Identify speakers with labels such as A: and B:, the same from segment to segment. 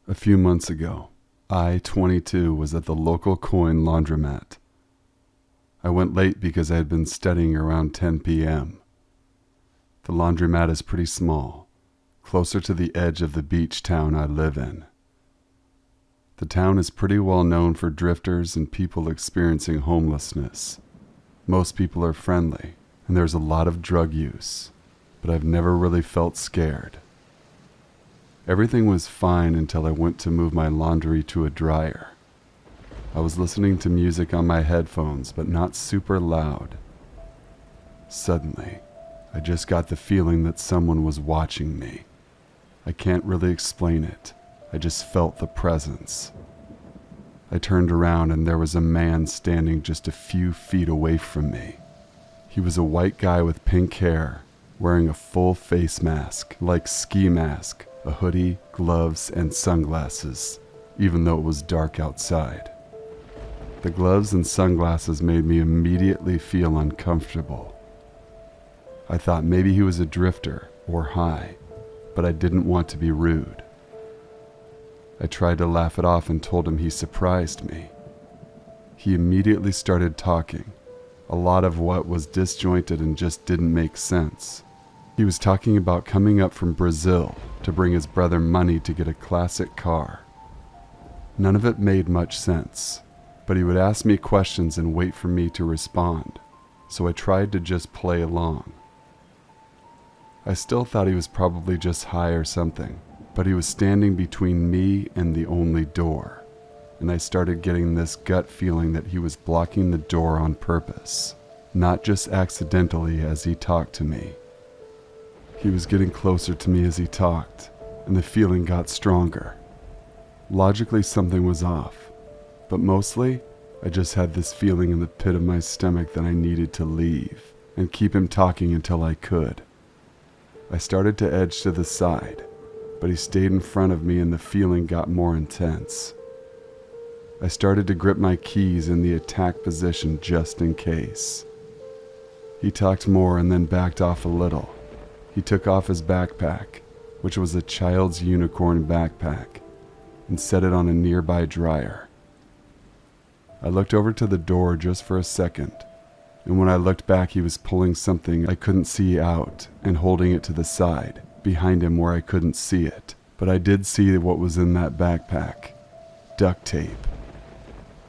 A: A few months ago, I, 22, was at the local coin laundromat. I went late because I had been studying around 10 p.m. The laundromat is pretty small, closer to the edge of the beach town I live in. The town is pretty well known for drifters and people experiencing homelessness. Most people are friendly, and there's a lot of drug use, but I've never really felt scared. Everything was fine until I went to move my laundry to a dryer. I was listening to music on my headphones, but not super loud. Suddenly, I just got the feeling that someone was watching me. I can't really explain it. I just felt the presence. I turned around and there was a man standing just a few feet away from me. He was a white guy with pink hair, wearing a full face mask, like ski mask, a hoodie, gloves, and sunglasses, even though it was dark outside. The gloves and sunglasses made me immediately feel uncomfortable. I thought maybe he was a drifter or high, but I didn't want to be rude. I tried to laugh it off and told him he surprised me. He immediately started talking, a lot of what was disjointed and just didn't make sense. He was talking about coming up from Brazil to bring his brother money to get a classic car. None of it made much sense, but he would ask me questions and wait for me to respond, so I tried to just play along. I still thought he was probably just high or something, but he was standing between me and the only door, and I started getting this gut feeling that he was blocking the door on purpose, not just accidentally as he talked to me. He was getting closer to me as he talked, and the feeling got stronger. Logically, something was off, but mostly, I just had this feeling in the pit of my stomach that I needed to leave and keep him talking until I could. I started to edge to the side, but he stayed in front of me and the feeling got more intense. I started to grip my keys in the attack position just in case. He talked more and then backed off a little. He took off his backpack, which was a child's unicorn backpack, and set it on a nearby dryer. I looked over to the door just for a second, and when I looked back he was pulling something I couldn't see out and holding it to the side, behind him where I couldn't see it, but I did see what was in that backpack. Duct tape.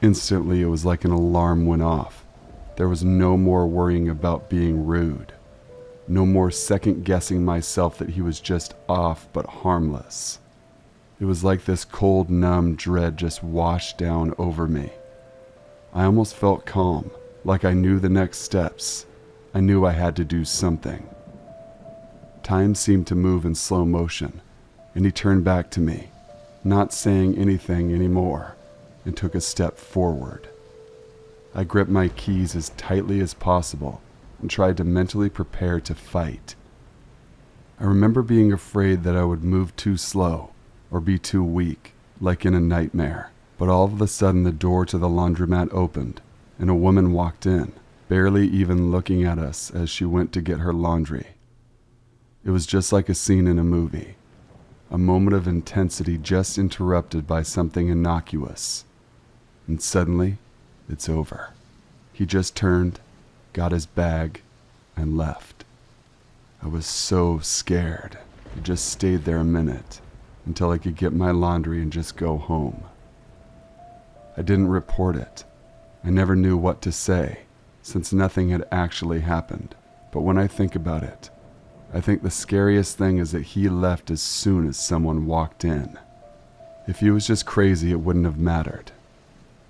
A: Instantly it was like an alarm went off. There was no more worrying about being rude. No more second-guessing myself that he was just off but harmless. It was like this cold, numb dread just washed down over me. I almost felt calm, like I knew the next steps. I knew I had to do something. Time seemed to move in slow motion, and he turned back to me, not saying anything anymore, and took a step forward. I gripped my keys as tightly as possible and tried to mentally prepare to fight. I remember being afraid that I would move too slow or be too weak, like in a nightmare, but all of a sudden the door to the laundromat opened and a woman walked in, barely even looking at us as she went to get her laundry. It was just like a scene in a movie, a moment of intensity just interrupted by something innocuous. And suddenly, it's over. He just turned, got his bag, and left. I was so scared. I just stayed there a minute until I could get my laundry and just go home. I didn't report it. I never knew what to say, since nothing had actually happened. But when I think about it, I think the scariest thing is that he left as soon as someone walked in. If he was just crazy, it wouldn't have mattered.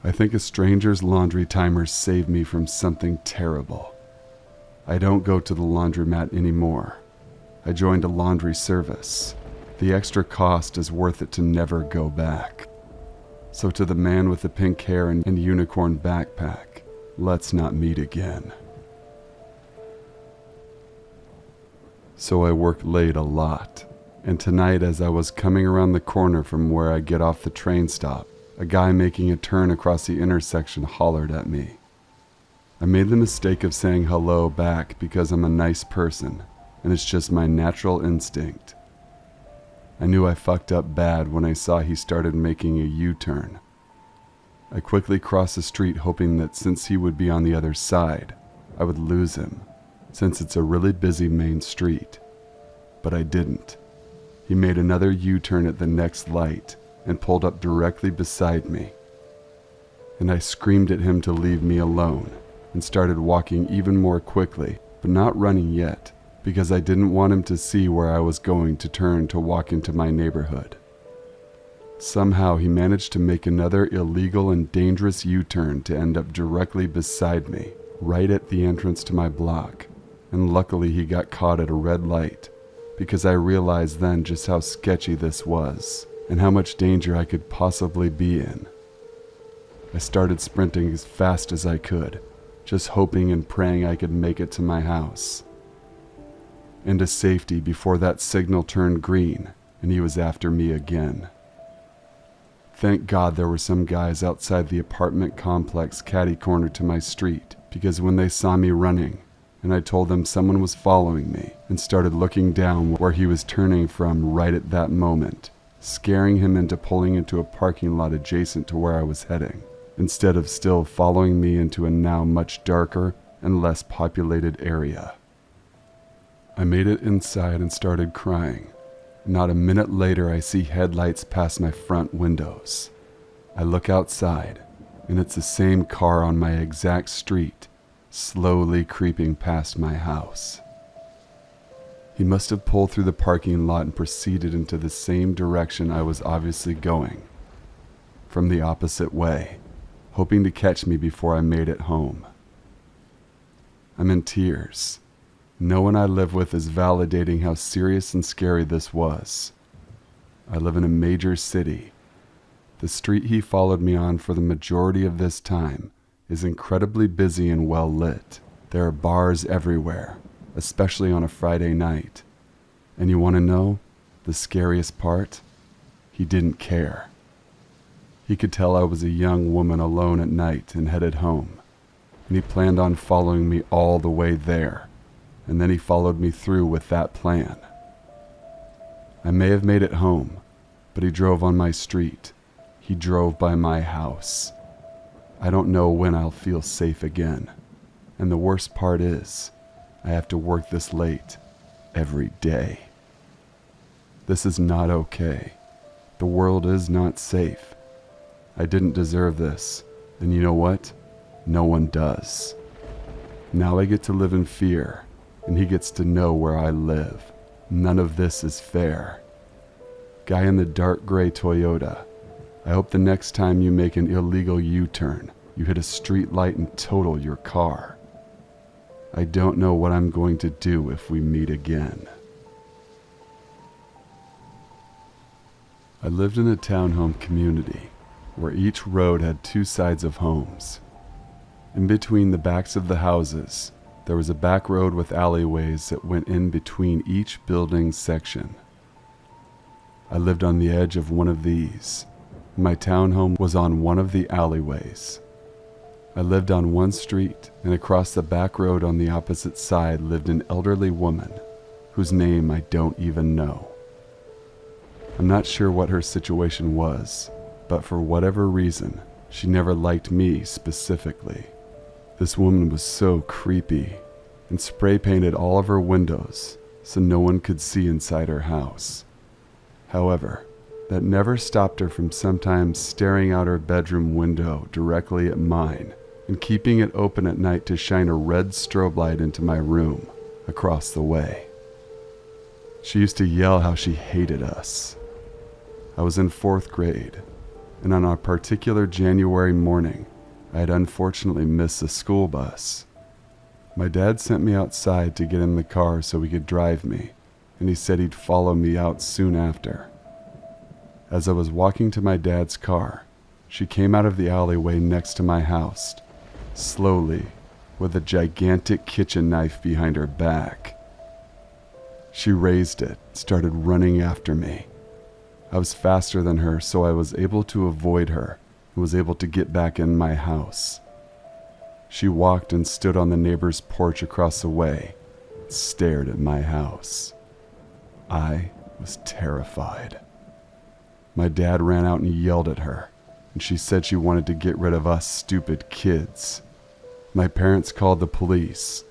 A: I think a stranger's laundry timer saved me from something terrible. I don't go to the laundromat anymore. I joined a laundry service. The extra cost is worth it to never go back. So to the man with the pink hair and unicorn backpack, let's not meet again. So I work late a lot, and tonight as I was coming around the corner from where I get off the train stop, a guy making a turn across the intersection hollered at me. I made the mistake of saying hello back because I'm a nice person, and it's just my natural instinct. I knew I fucked up bad when I saw he started making a U-turn. I quickly crossed the street hoping that since he would be on the other side, I would lose him, since it's a really busy main street. But I didn't. He made another U-turn at the next light and pulled up directly beside me. And I screamed at him to leave me alone and started walking even more quickly, but not running yet, because I didn't want him to see where I was going to turn to walk into my neighborhood. Somehow he managed to make another illegal and dangerous U-turn to end up directly beside me, right at the entrance to my block, and luckily he got caught at a red light, because I realized then just how sketchy this was, and how much danger I could possibly be in. I started sprinting as fast as I could, just hoping and praying I could make it to my house, and to safety before that signal turned green and he was after me again. Thank God there were some guys outside the apartment complex catty-corner to my street, because when they saw me running and I told them someone was following me and started looking down where he was turning from right at that moment, scaring him into pulling into a parking lot adjacent to where I was heading, instead of still following me into a now much darker and less populated area. I made it inside and started crying. Not a minute later, I see headlights pass my front windows. I look outside, and it's the same car on my exact street, slowly creeping past my house. He must have pulled through the parking lot and proceeded into the same direction I was obviously going, from the opposite way, hoping to catch me before I made it home. I'm in tears. No one I live with is validating how serious and scary this was. I live in a major city. The street he followed me on for the majority of this time is incredibly busy and well lit. There are bars everywhere, especially on a Friday night. And you want to know the scariest part? He didn't care. He could tell I was a young woman alone at night and headed home, and he planned on following me all the way there. And then he followed me through with that plan. I may have made it home, but he drove on my street. He drove by my house. I don't know when I'll feel safe again. And the worst part is, I have to work this late every day. This is not okay. The world is not safe. I didn't deserve this, and you know what? No one does. Now I get to live in fear, and he gets to know where I live. None of this is fair. Guy in the dark gray Toyota, I hope the next time you make an illegal U-turn, you hit a street light and total your car. I don't know what I'm going to do if we meet again. I lived in a townhome community where each road had two sides of homes. In between the backs of the houses, there was a back road with alleyways that went in between each building section. I lived on the edge of one of these. My townhome was on one of the alleyways. I lived on one street, and across the back road on the opposite side lived an elderly woman whose name I don't even know. I'm not sure what her situation was, but for whatever reason, she never liked me specifically. This woman was so creepy and spray painted all of her windows so no one could see inside her house. However, that never stopped her from sometimes staring out her bedroom window directly at mine and keeping it open at night to shine a red strobe light into my room across the way. She used to yell how she hated us. I was in 4th grade, and on a particular January morning, I had unfortunately missed the school bus. My dad sent me outside to get in the car so he could drive me, and he said he'd follow me out soon after. As I was walking to my dad's car, she came out of the alleyway next to my house, slowly, with a gigantic kitchen knife behind her back. She raised it, started running after me. I was faster than her, so I was able to avoid her and was able to get back in my house. She walked and stood on the neighbor's porch across the way, and stared at my house. I was terrified. My dad ran out and yelled at her, and she said she wanted to get rid of us stupid kids. My parents called the police,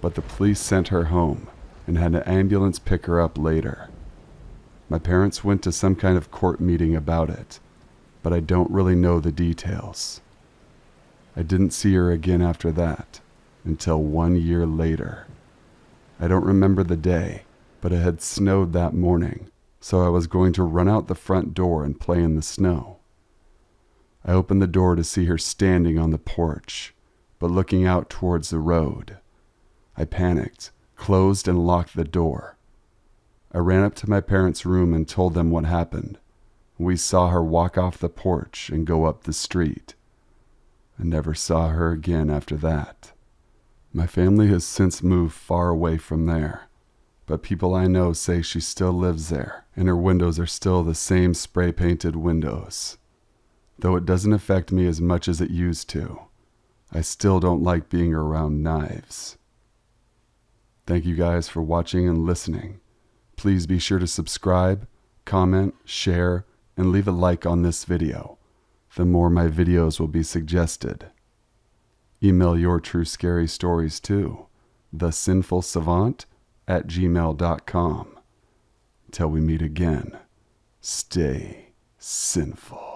A: but the police sent her home and had an ambulance pick her up later. My parents went to some kind of court meeting about it, but I don't really know the details. I didn't see her again after that until 1 year later. I don't remember the day, but it had snowed that morning, so I was going to run out the front door and play in the snow. I opened the door to see her standing on the porch, but looking out towards the road. I panicked, closed and locked the door. I ran up to my parents' room and told them what happened. We saw her walk off the porch and go up the street. I never saw her again after that. My family has since moved far away from there, but people I know say she still lives there, and her windows are still the same spray-painted windows. Though it doesn't affect me as much as it used to, I still don't like being around knives. Thank you guys for watching and listening. Please be sure to subscribe, comment, share, and leave a like on this video. The more my videos will be suggested. Email your true scary stories to thesinfulsavant@gmail.com. Till we meet again, stay sinful.